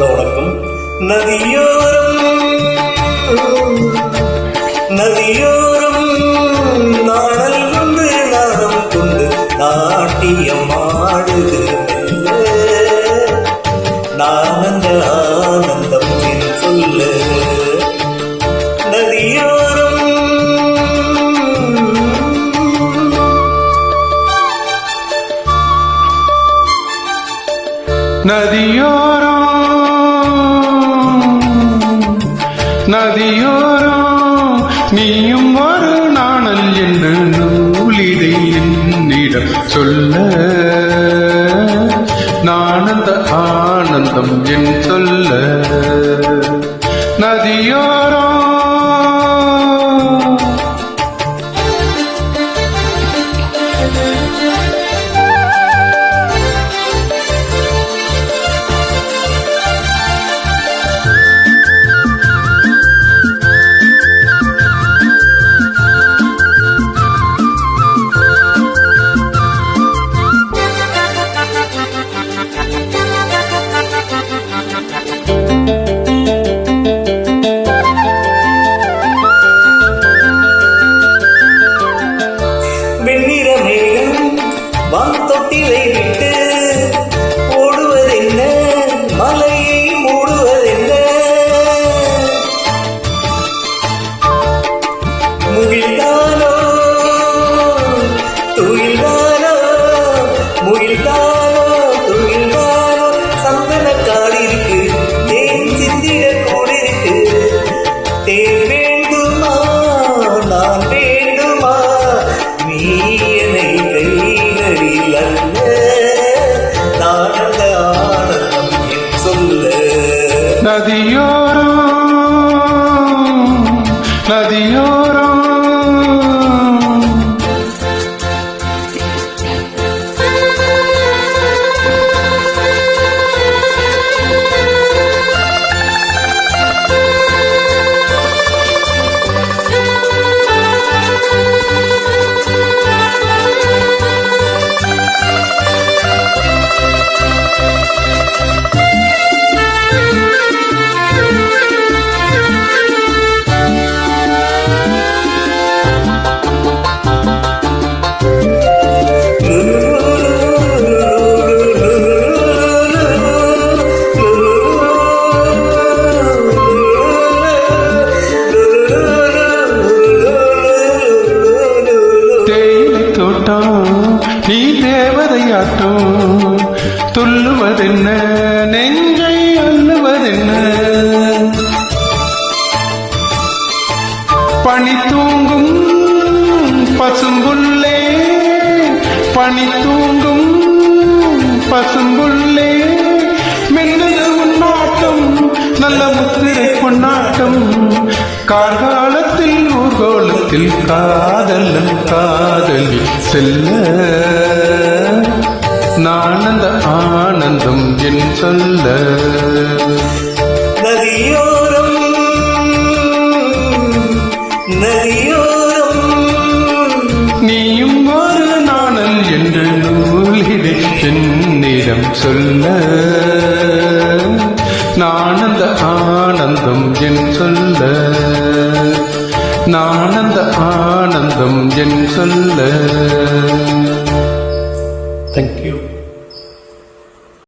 Hello வணக்கம். நதியோரம் நதியோரம் நாடல் வந்து நாதம் கொண்டு நாட்டியம் ஆடுது நானந்த ஆனந்தம் என் சொல்ல. நதியோரம் நதியோரம் நதியோரம் நீயும் ஒரு நாணல் என்ன நூலிடை என்னிடம் சொல்ல. நானந்த ஆனந்தம் என் சொல்ல. நதியோரம் வான்தொட்டிலை விட்டு ஓடுவதென்ன, மலையை மூடுவதென்ன, முகில்தானோ துயில்தானோ, முகில்தானோ துயில்தானோ, சந்தன காடிருக்கு தேன் சிந்திட கூடிருக்கு. தேன் வேண்டுமா நான் வேண்டுமா நீ என்னை கைகளில் அல்ல. நானந்த ஆனந்தம் என் சொல்ல. நதியோரம் நதியோரம் நீ தேவதையாட்டம் துள்ளுவதென்ன நெஞ்சை அள்ளுவதென்ன. பனி தூங்கும் பசும்புள்ளே பனி தூங்கும் பசும்புள்ளே மென்னது உன்னாட்டம் நல்ல முத்திரை பொன்னாட்டம். கார்காலத்தில் ஊர்கோலத்தில் காதலன் காதலி செல்ல. நானந்த ஆனந்தம் என் சொல்ல. நதியோரம் நதியோரம் நீயும் ஒரு நாணல் என்று நூலிடை என்னிடம் சொல்ல. நானந்த ஆனந்தம் என் சொல்ல. நானந்த ஆனந்தம் என் சொல்ல. Thank you.